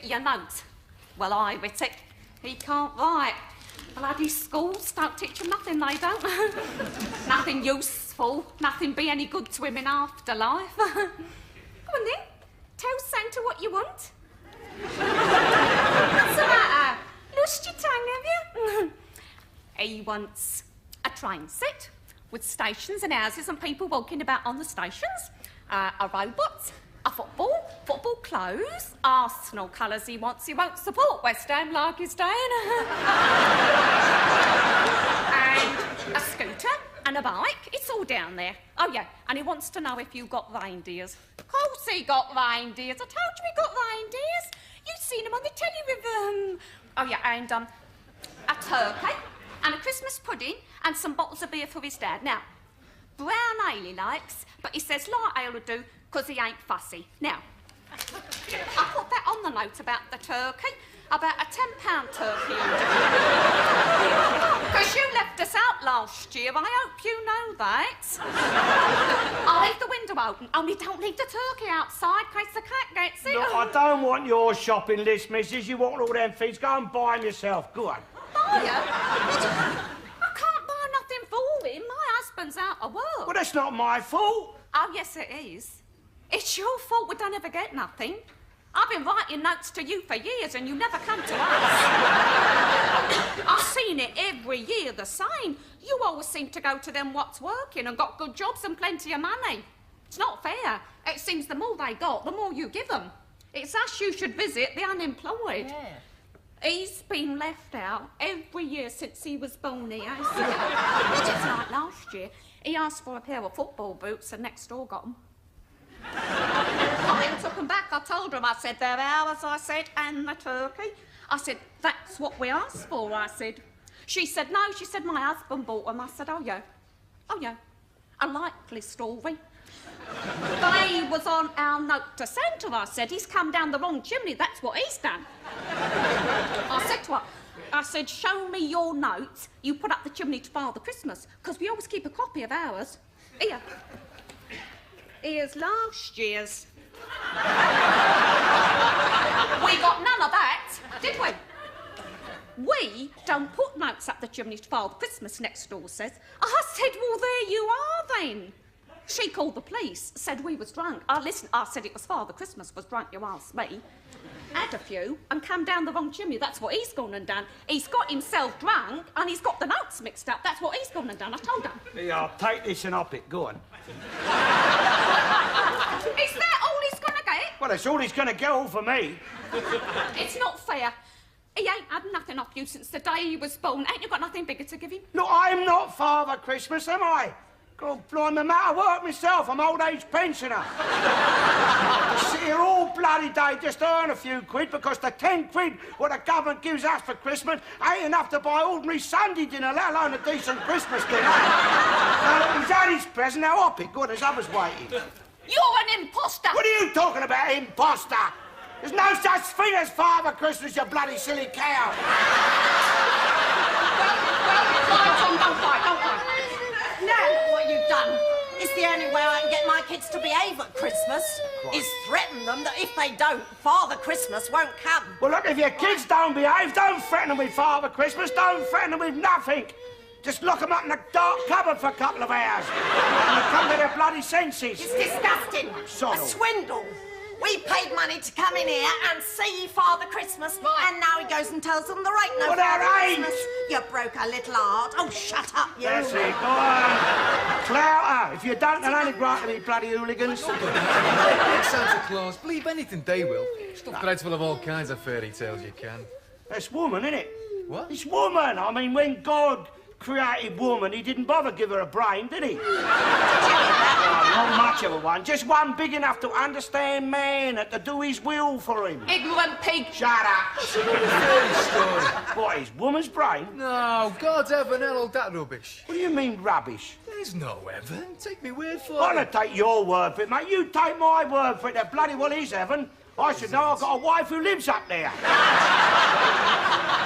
writ your note. Well, I writ it. He can't write. Bloody schools don't teach him nothing, they don't. Nothing useful, nothing be any good to him in afterlife. Go on then, tell Santa what you want. What's the matter? Lost your tongue, have you? He wants a train set with stations and houses and people walking about on the stations, a robot, a football clothes, Arsenal colours he wants. He won't support West Ham like he's saying. And a scooter and a bike. It's all down there. Oh, yeah, and he wants to know if you got reindeers. Of course he got reindeers. I told you he got reindeers. You've seen him on the telly with oh, yeah, and a turkey and a Christmas pudding and some bottles of beer for his dad. Now, brown ale he likes, but he says light ale would do because he ain't fussy. Now, I put that on the note about the turkey, about a £10 turkey. Because you left us out last year, I hope you know that. I'll leave the window open, only don't leave the turkey outside in case the cat gets it. Look, I don't want your shopping list, missus. You want all them things, go and buy them yourself. Go on. Buy them? I can't buy nothing for him. My husband's out of work. Well, that's not my fault. Oh, yes, it is. It's your fault we don't ever get nothing. I've been writing notes to you for years and you never come to us. I've seen it every year the same. You always seem to go to them what's working and got good jobs and plenty of money. It's not fair. It seems the more they got, the more you give them. It's us you should visit, the unemployed. Yeah. He's been left out every year since he was born here. Just like last year, he asked for a pair of football boots and next door got them. I took them back. I told him, I said, they're ours, I said, and the turkey. I said, that's what we asked for, I said. She said, no, she said, my husband bought them. I said, oh, yeah. Oh, yeah. A likely story. They was on our note to Santa, I said. He's come down the wrong chimney, that's what he's done. I said to her, I said, show me your notes you put up the chimney to Father Christmas, because we always keep a copy of ours. Here. Here's last year's. We got none of that, did we? We don't put notes up the chimney to Father Christmas, next door says. I said, well, there you are then. She called the police, said we was drunk. Listen, I said it was Father Christmas was drunk, you asked me. Had a few and come down the wrong chimney. That's what he's gone and done. He's got himself drunk and he's got the notes mixed up. That's what he's gone and done. I told him. Yeah, I'll take this and up it. Go on. Is that all he's gonna get? Well, that's all he's gonna get, all for me. It's not fair. He ain't had nothing off you since the day he was born. Ain't you got nothing bigger to give him? Look, I'm not Father Christmas, am I? God, blimey, I'm out of work myself. I'm old age pensioner. I sit here all bloody day just to earn a few quid because the 10 quid what the government gives us for Christmas ain't enough to buy ordinary Sunday dinner, let alone a decent Christmas dinner. Now, he's had his present, now up it. Good, there's others waiting. You're an imposter! What are you talking about, imposter? There's no such thing as Father Christmas, you bloody silly cow. Don't cry. Now, what you've done is the only way I can get my kids to behave at Christmas is threaten them that if they don't, Father Christmas won't come. Well, look, if your kids don't behave, don't threaten them with Father Christmas, don't threaten them with nothing. Just lock them up in a dark cupboard for a couple of hours. And they'll come to their bloody senses. It's disgusting. Sod. A swindle. We paid money to come in here and see Father Christmas, and now he goes and tells them there ain't no Well, Father there ain't. Christmas. You broke her little heart. Oh, shut up, you. That's it, go on. Clout her. If you don't, they'll only grow up to be bloody hooligans. Santa Claus, believe anything they will. Stuff dreadful of all kinds of fairy tales you can. That's woman, isn't it? What? It's woman. I mean, when God created woman, he didn't bother give her a brain, did he? Not much of a one. Just one big enough to understand man and to do his will for him. Ignorant pig. Shut up. Fairy story. What, his woman's brain? No, God's heaven, hell, all that rubbish. What do you mean, rubbish? There's no heaven. Take me word for I'm it. gonna take your word for it, mate. You take my word for it. There bloody well is heaven. I should know I've got a wife who lives up there.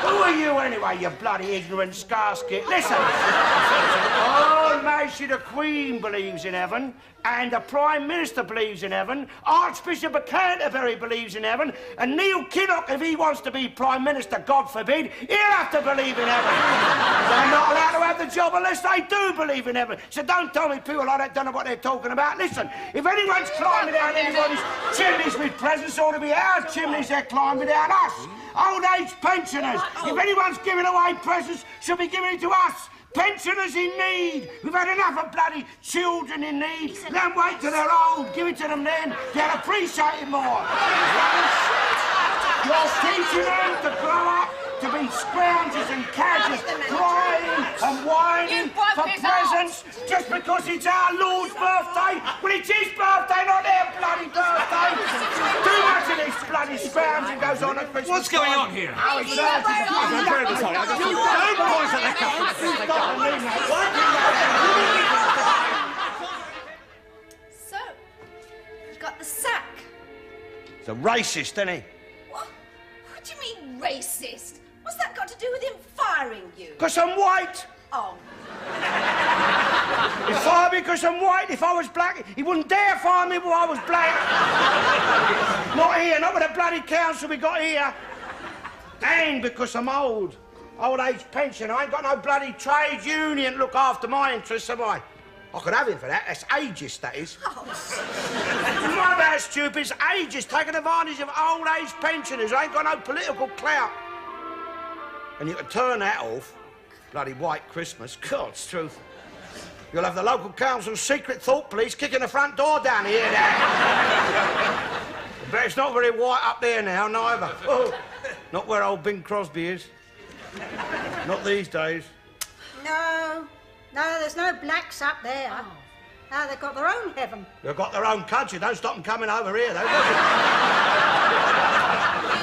Who are you anyway, you bloody ignorant scarskit? Listen. Her Majesty the Queen believes in heaven, and the Prime Minister believes in heaven, Archbishop of Canterbury believes in heaven, and Neil Kinnock, if he wants to be Prime Minister, God forbid, he'll have to believe in heaven. They're not allowed to have the job unless they do believe in heaven. So don't tell me people like that don't know what they're talking about. Listen, if anyone's climbing down anybody's chimneys with presents, ought to be our chimneys they're climbing down us. Old age pensioners. If anyone's giving away presents, should be giving it to us. Pensioners in need. We've had enough of bloody children in need. Don't wait till they're old. Give it to them then. They'll appreciate it more. You're teaching them to grow up to be scroungers and cadgers, crying and whining for presents just because it's our Lord's birthday. Well, it's his birthday, not their bloody birthday. Too much of this bloody scrounging goes on at Christmas. What's going on here? Oh, it's urgent. I'm terribly sorry. Don't point at that So, you got the sack. It's a racist, isn't he? What do you mean, racist? What's that got to do with him firing you? Because I'm white. Oh, He fired me because I'm white. If I was black, he wouldn't dare fire me while I was black. Not here, not with the bloody council we got here. And because I'm old. Old age pension. I ain't got no bloody trade union to look after my interests, have I? I could have him for that. That's ageist, that is. My bad, stupid. It's ageist, taking advantage of old age pensioners. I ain't got no political clout. And you can turn that off. Bloody white Christmas. God's truth. You'll have the local council's secret thought police kicking the front door down here now. But it's not very white up there now, neither. Oh, not where old Bing Crosby is. Not these days. No, there's no blacks up there. No, they've got their own heaven. They've got their own country. Don't stop them coming over here, though.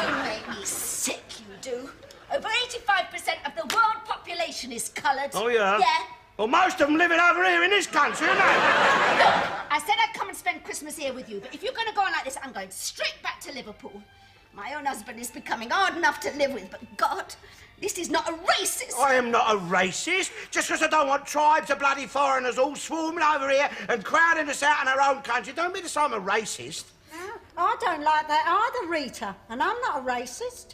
you make me sick, you do. Over 85% of the world population is coloured. Oh, yeah? Yeah. Well, most of them living over here in this country, aren't they? Look, I said I'd come and spend Christmas here with you, but if you're going to go on like this, I'm going straight back to Liverpool. My own husband is becoming hard enough to live with, but God, this is not a racist. I am not a racist. Just because I don't want tribes of bloody foreigners all swarming over here and crowding us out in our own country, don't mean to say I'm a racist. No, I don't like that either, Rita, and I'm not a racist.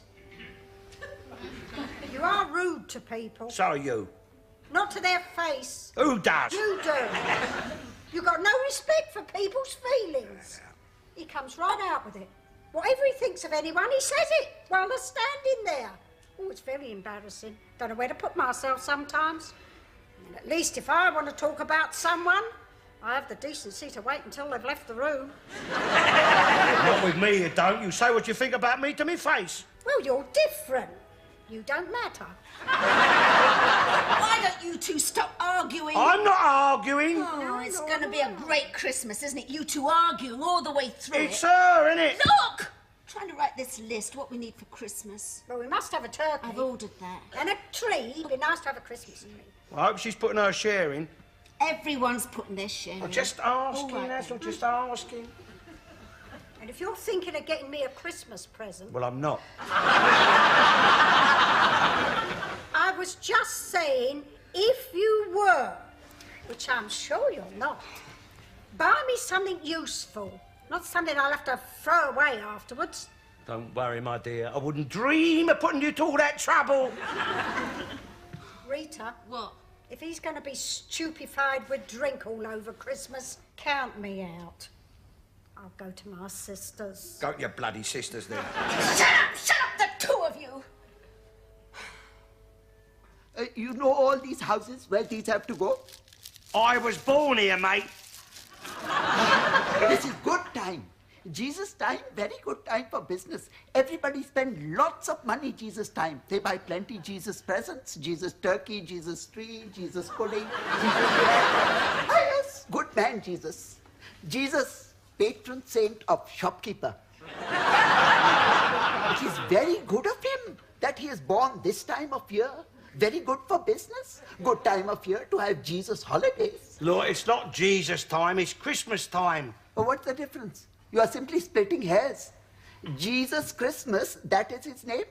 You are rude to people. So are you. Not to their face. Who does? You do. You got no respect for people's feelings. He comes right out with it. Whatever he thinks of anyone, he says it while they're standing there. Oh, it's very embarrassing. Don't know where to put myself sometimes. And at least if I want to talk about someone, I have the decency to wait until they've left the room. Not with me, you don't. You say what you think about me to me face. Well, you're different. You don't matter. Why don't you two stop arguing? I'm not arguing. Oh, it's going to be a great Christmas, isn't it? You two arguing all the way through It's her, isn't it? Look! Trying to write this list, what we need for Christmas. Well, we must have a turkey. I've ordered that. And a tree. It'd be nice to have a Christmas tree. I hope she's putting her share in. Everyone's putting their share in. I'm just asking, All right, that's all, then. just asking. And if you're thinking of getting me a Christmas present... Well, I'm not. I was just saying, if you were, which I'm sure you're not, buy me something useful, not something I'll have to throw away afterwards. Don't worry, my dear. I wouldn't dream of putting you to all that trouble. Rita, What? if he's going to be stupefied with drink all over Christmas, count me out. I'll go to my sister's. Go to your bloody sisters then. Shut up, the two of you! You know all these houses where these have to go? I was born here, mate. This is good time. Jesus time, very good time for business. Everybody spend lots of money Jesus time. They buy plenty Jesus presents, Jesus turkey, Jesus tree, Jesus pudding, Jesus bread. Ah, yes, good man Jesus. Jesus, patron saint of shopkeeper. It is very good of him that he is born this time of year. Very good for business. Good time of year to have Jesus holidays. Look, it's not Jesus time, it's Christmas time. Oh, what's the difference? You are simply splitting hairs. Jesus Christmas, that is his name.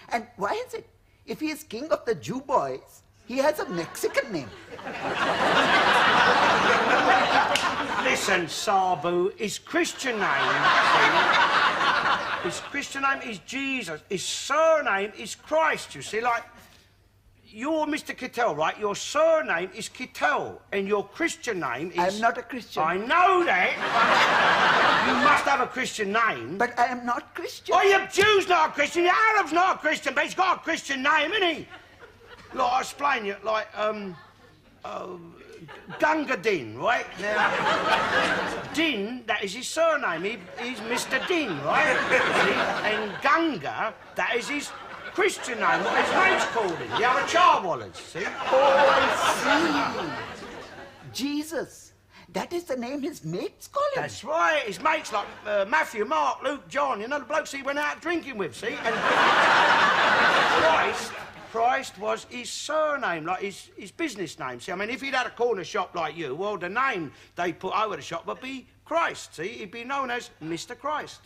And why is it? If he is king of the Jew boys, he has a Mexican name. Listen, Sabu, his Christian name, his Christian name is Jesus. His surname is Christ, you see, like, you're Mr. Kittel, right? Your surname is Kittel, and your Christian name is... I am not a Christian. I know that. You must have a Christian name. But I am not Christian. Oh, your Jew's not a Christian, your Arab's not a Christian, but he's got a Christian name, isn't he? Like, I'll explain you, like, Gunga Din, right? Now, Din, that is his surname. He's Mr. Din, right? See? And Gunga, that is his Christian name, what his mates called him. The other Charwallers, see? Oh, I see. Jesus. That is the name his mates call him. That's right. His mates like Matthew, Mark, Luke, John, you know, the blokes he went out drinking with, see? And Christ was his surname, like his business name. See, I mean, if he'd had a corner shop like you, well, the name they put over the shop would be Christ, see? He'd be known as Mr. Christ.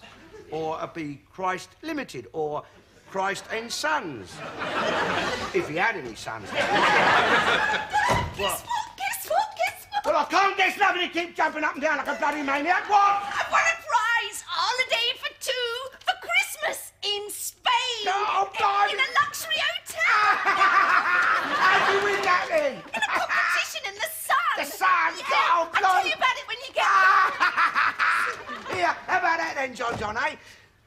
Or it'd be Christ Limited, or Christ and Sons. If he had any sons. Guess what? Well, I can't guess nothing. He keeps jumping up and down like a bloody maniac. What? I've won a prize! Holiday for two for Christmas in Spain! Oh, God. In a luxury hotel! How'd you win that then? In a competition in the sun! The sun? Yeah, Oh, I'll tell you about it when you get back. Here, how about that then, John, eh?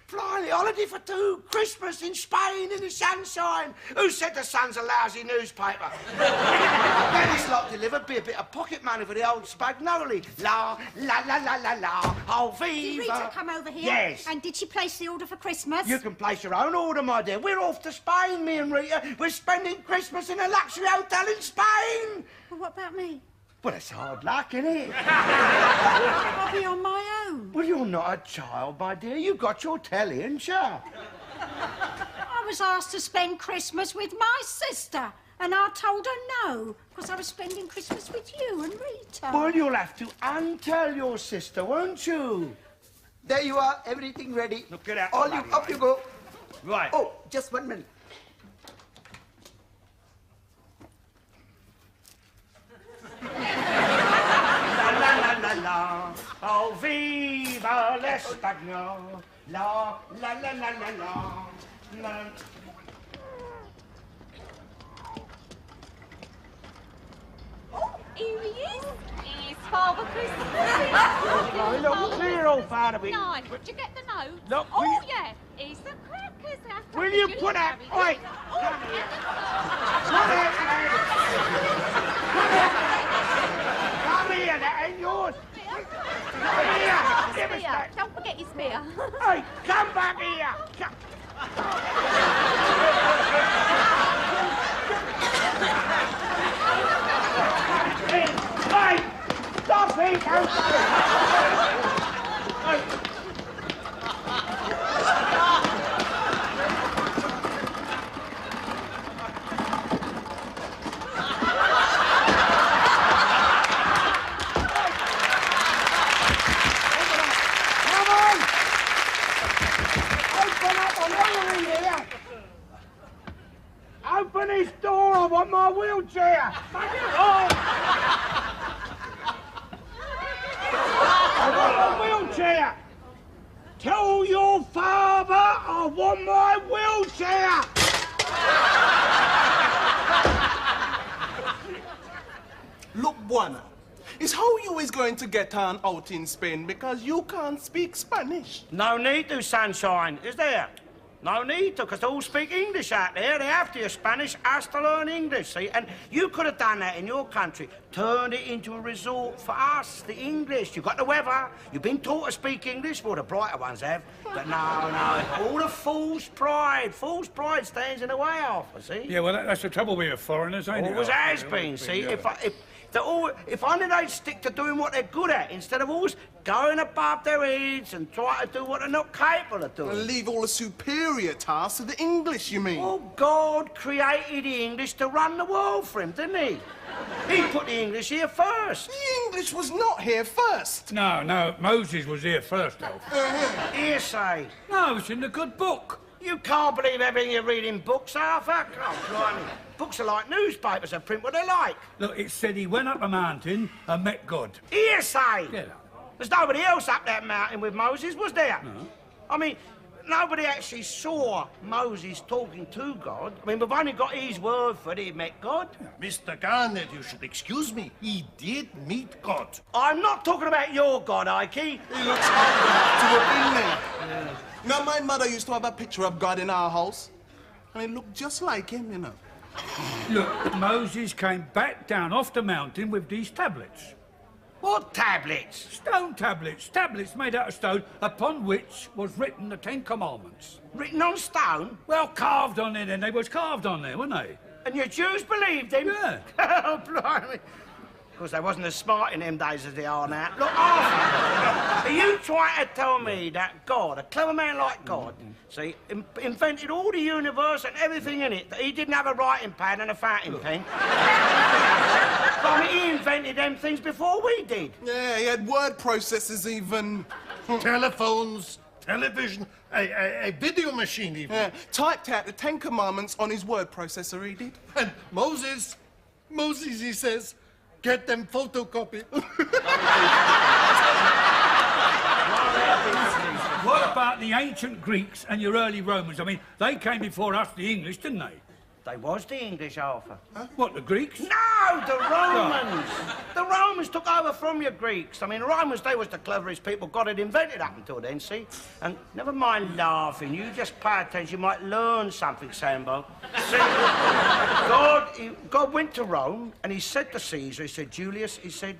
Flying holiday for two, Christmas in Spain in the sunshine. Who said the Sun's a lousy newspaper? Then this lot delivered be a bit of pocket money for the old Spagnoli. La, la, la, la, la, la, oh, viva. Did Rita come over here? Yes. And did she place the order for Christmas? You can place your own order, my dear. We're off to Spain, me and Rita. We're spending Christmas in a luxury hotel in Spain. Well, what about me? Well, it's hard luck, isn't it? I'll be on my own. Well, you're not a child, my dear. You've got your telly, ain't you? I was asked to spend Christmas with my sister, and I told her no, because I was spending Christmas with you and Rita. Well, you'll have to untell your sister, won't you? There you are, everything ready. Look, get out. All you, up you go. Right. Oh, just 1 minute. La, la, la, la, la. Oh, viva l'Espagno. La, la, la, la, la, la. La. Here he is. He's Father Christmas. Oh, look, clear off out of it. No, did you get the note? Look, oh, will you- yeah. He's the crackers. After Will you the put that... Harry. Oi! Oh, Come here. Come here, that ain't yours. Come here. Give us that. Don't forget your spear. Hey, come back here. Come. Hey, stop it. Come on. Open up, I'm hungry here. Open this door, I want my wheelchair. Oh. I want my wheelchair. Tell your father I want my wheelchair. Look, Buana, is how you is going to get on out in Spain because you can't speak Spanish. No need to, sunshine, is there? No need to, because they all speak English out there. They have to. Spanish has to learn English, see? And you could have done that in your country. Turned it into a resort for us, the English. You've got the weather. You've been taught to speak English. Well, the brighter ones have. But no. All the fool's pride. Fool's pride stands in the way of it, see? Yeah, well, that's the trouble with foreigners, ain't it? Always has been, see? If only they'd stick to doing what they're good at, instead of always going above their heads and try to do what they're not capable of doing. And leave all the superior tasks to the English, you mean? Well, God created the English to run the world for him, didn't he? He put the English here first. The English was not here first. No, Moses was here first, Elf. Hearsay. No, it's in the good book. You can't believe everything you read in books, Arthur. Oh, blimey. Books are like newspapers, they print what they like. Look, it said he went up a mountain and met God. Hearsay! Yeah. There's nobody else up that mountain with Moses, was there? No. I mean, nobody actually saw Moses talking to God. I mean, we've only got his word for it, he met God. Mr. Garnett, you should excuse me. He did meet God. I'm not talking about your God, Ikey. He looks old to have been there. Now, my mother used to have a picture of God in our house, and it looked just like him, you know. Look, Moses came back down off the mountain with these tablets. What tablets? Stone tablets. Tablets made out of stone, upon which was written the Ten Commandments. Written on stone? Well, carved on there then. They was carved on there, weren't they? And your Jews believed him? Yeah. Oh, blimey. Of course, they wasn't as smart in them days as they are now. Look, Arthur, are you trying to tell me that God, a clever man like God, see, invented all the universe and everything in it, that he didn't have a writing pad and a fountain pen? I mean, he invented them things before we did. Yeah, he had word processors even. Telephones, television, a video machine even. Yeah, typed out the Ten Commandments on his word processor, he did. And Moses, he says, get them photocopied. What about the ancient Greeks and your early Romans? I mean, they came before us, the English, didn't they? They was the English, Arthur. Huh? What, the Greeks? No, the Romans. The Romans took over from your Greeks. I mean, the Romans, they was the cleverest people God had invented up until then, see? And never mind laughing, you just pay attention, you might learn something, Sambo. See, God went to Rome, and he said to Caesar, he said, Julius, he said,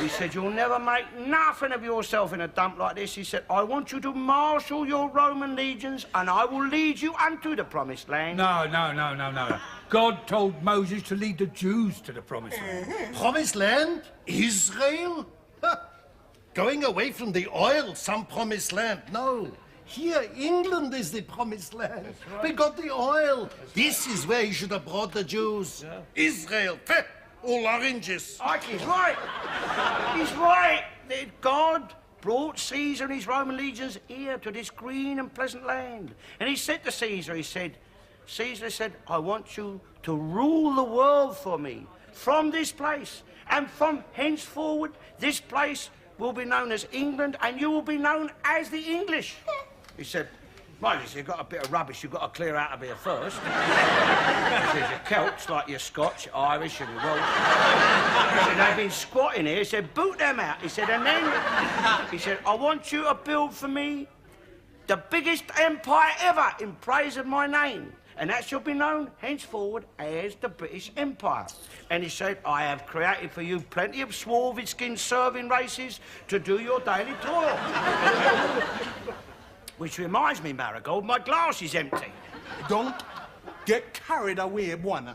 he said, you'll never make nothing of yourself in a dump like this. He said, I want you to marshal your Roman legions and I will lead you unto the promised land. No. God told Moses to lead the Jews to the promised land. Promised land? Israel? Huh. Going away from the oil, some promised land. No. Here, England is the promised land. Right. We got the oil. This is where he should have brought the Jews. Yeah. Israel. All oranges. He's right. He's right. God brought Caesar and his Roman legions here to this green and pleasant land. And he said to Caesar, Caesar said, I want you to rule the world for me from this place. And from henceforward, this place will be known as England and you will be known as the English. He said, mind you, you've got a bit of rubbish you've got to clear out of here first. He said, you're Celts, like you're Scotch, Irish and Welsh. He said, they've been squatting here. He said, boot them out. He said, and then, he said, I want you to build for me the biggest empire ever in praise of my name. And that shall be known henceforward as the British Empire. And he said, I have created for you plenty of swarthy skin serving races to do your daily toil. Which reminds me, Marigold, my glass is empty. Don't get carried away, Bwana.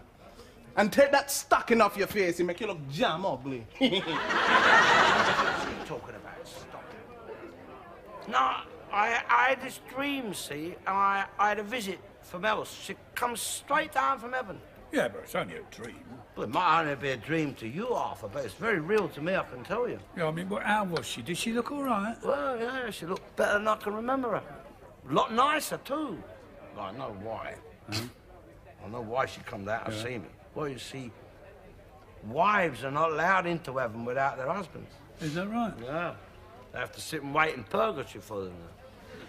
And take that stocking off your face and make you look jam ugly. What are you talking about, stocking? No, I had this dream, see, and I had a visit from else. She comes straight down from heaven. Yeah, but it's only a dream. Well, it might only be a dream to you, Arthur, but it's very real to me, I can tell you. Yeah, I mean, how was she? Did she look all right? Well, yeah, she looked better than I can remember her. A lot nicer, too. I know why. I know why she come down to see me. Well, you see, wives are not allowed into heaven without their husbands. Is that right? Yeah. They have to sit and wait in purgatory for them.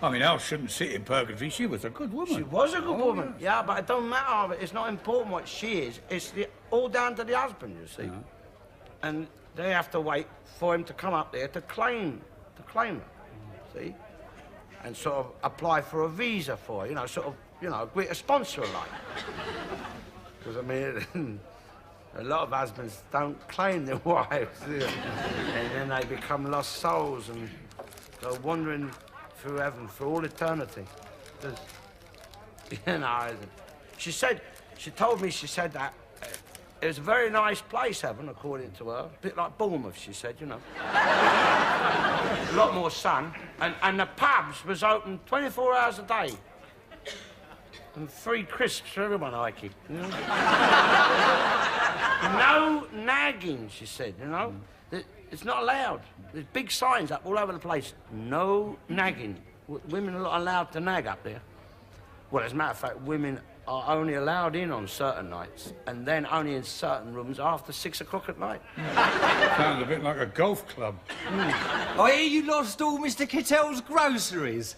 I mean, Elle shouldn't sit in purgatory. She was a good woman. She was a good woman. Yeah, but it don't matter. It's not important what she is. It's all down to the husband, you see. And they have to wait for him to come up there to claim her, see? And sort of apply for a visa for her, you know, sort of, you know, a sponsor like. Because, I mean, a lot of husbands don't claim their wives, do they? And then they become lost souls and go wandering through heaven for all eternity. Because, you know, she told me that it was a very nice place, heaven, according to her. A bit like Bournemouth, she said, you know. A lot more sun. And the pubs was open 24 hours a day. And free crisps for everyone, Ikey. You know? No nagging, she said, you know. It's not allowed. There's big signs up all over the place. No nagging. Women are not allowed to nag up there. Well, as a matter of fact, women are only allowed in on certain nights, and then only in certain rooms after 6 o'clock at night. Sounds a bit like a golf club. I hear you lost all Mr. Kittell's groceries.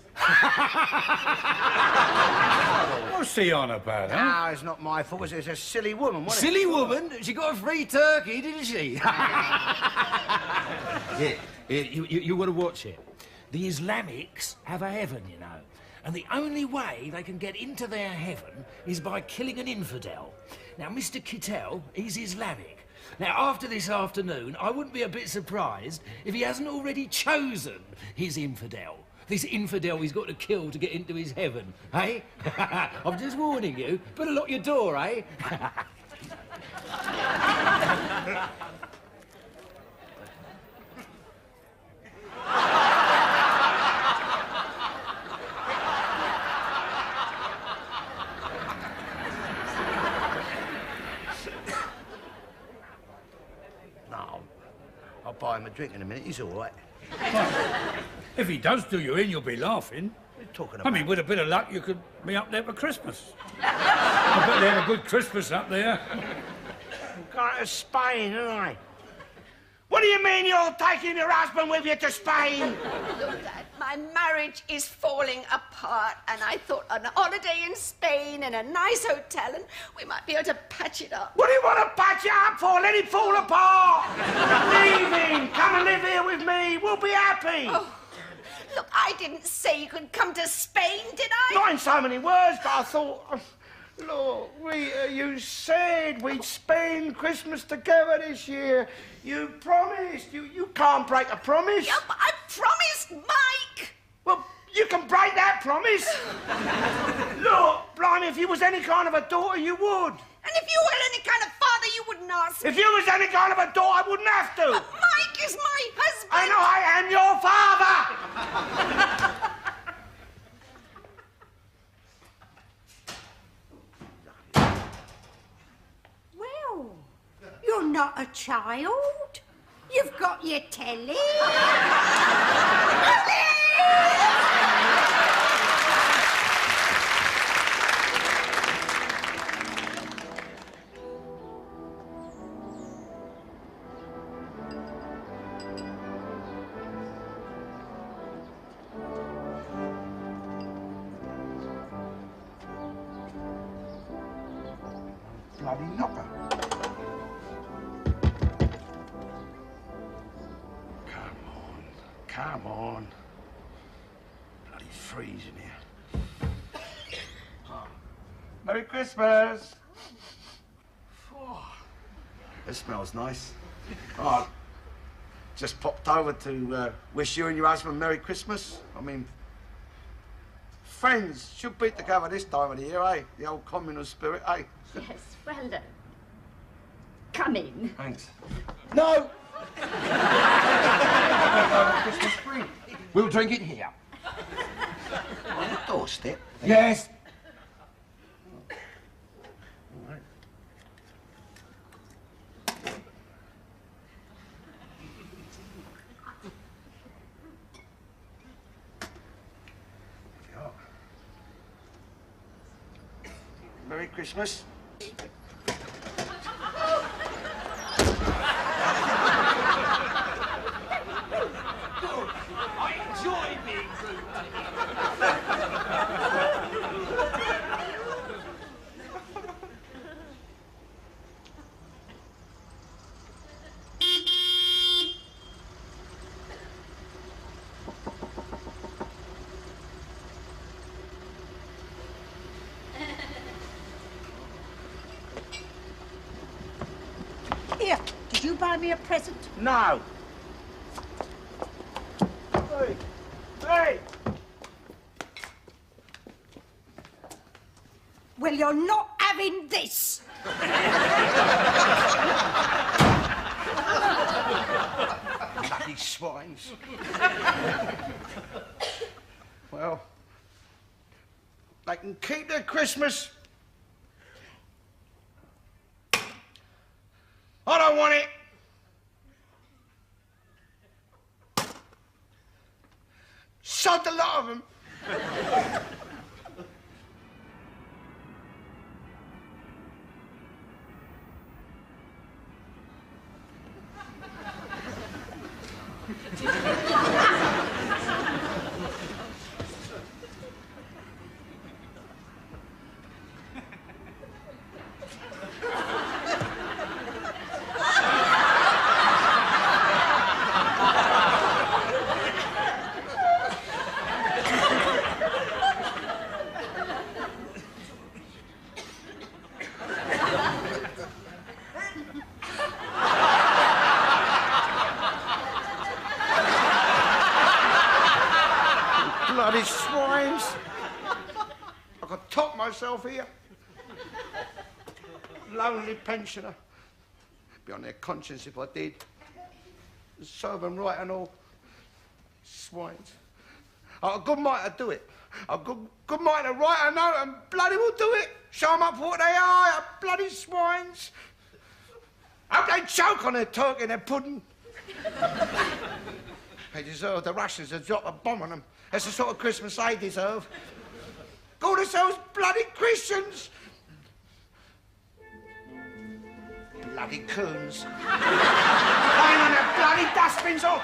What's he on about, huh? No, it's not my fault. It's a silly woman, wasn't Silly woman? She got a free turkey, didn't she? Here, you want to watch it. The Islamics have a heaven, you know. And the only way they can get into their heaven is by killing an infidel. Now, Mr. Kittell, he's Islamic. Now, after this afternoon, I wouldn't be a bit surprised if he hasn't already chosen his infidel. This infidel he's got to kill to get into his heaven, eh? I'm just warning you. Better lock your door, eh? No, I'll buy him a drink in a minute. He's all right. If he does do you in, you'll be laughing. What are you talking I about? mean, with a bit of luck, you could be up there for Christmas. I bet they have a good Christmas up there. I'm going to Spain, aren't I? What do you mean you're taking your husband with you to Spain? Look, Dad, my marriage is falling apart, and I thought an holiday in Spain and a nice hotel, and we might be able to patch it up. What do you want to patch it up for? Let it fall apart! Leave him! Come and live here with me! We'll be happy! Oh, look, I didn't say you could come to Spain, did I? Not in so many words, but I thought... Look, you said we'd spend Christmas together this year. You promised. You can't break a promise. Yeah, but I promised Mike. Well, you can break that promise. Look, blimey, if you was any kind of a daughter, you would. And if you were any kind of father, you wouldn't ask me. If you was any kind of a daughter, I wouldn't have to. But Mike is my husband. And I am your father. Well, you're not a child. You've got your telly. Bloody knocker. Come on. Bloody freezing here. Merry Christmas. This smells nice. Oh, just popped over to wish you and your husband Merry Christmas. I mean, friends should be together this time of the year, eh? The old communal spirit, eh? Yes, well done. Come in. Thanks. No! Christmas tree. We'll drink it here. On the doorstep? Yes. Merry Christmas. I enjoy being rude. Here, did you buy me a present? No. Hey! Hey! Well, you're not having this. Bloody swines. Well, they can keep their Christmas. I don't want it. Sod the lot of them. Bloody swines. I could top myself here. Lonely pensioner. Be on their conscience if I did. Serve them right and all. Swines. A good mite to do it. A good mite to write a note and bloody will do it. Show them up for what they are, bloody swines. Hope they choke on their turkey and their pudding. They deserve the Russians to drop a bomb on them. That's the sort of Christmas they deserve. Call themselves bloody Christians. Bloody coons. Lying on their bloody dustbins off.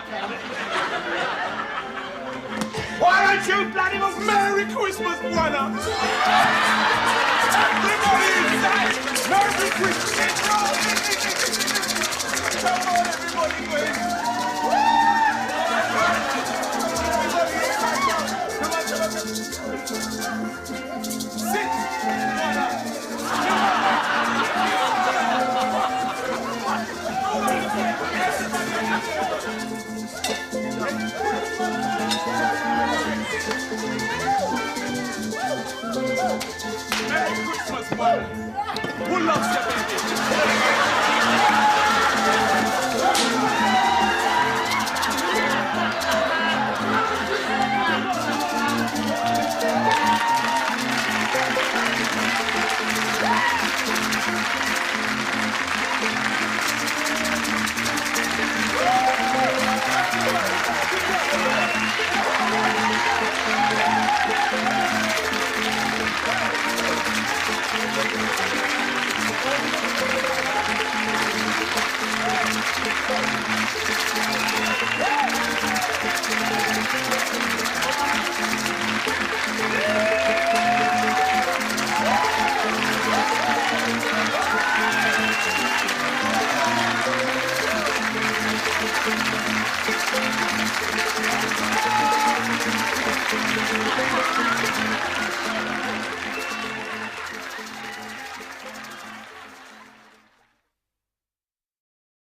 Why don't you bloody well Merry Christmas, brother! Everybody inside! Merry Christmas! Come on, everybody, please! Merry Christmas, man! Who loves you?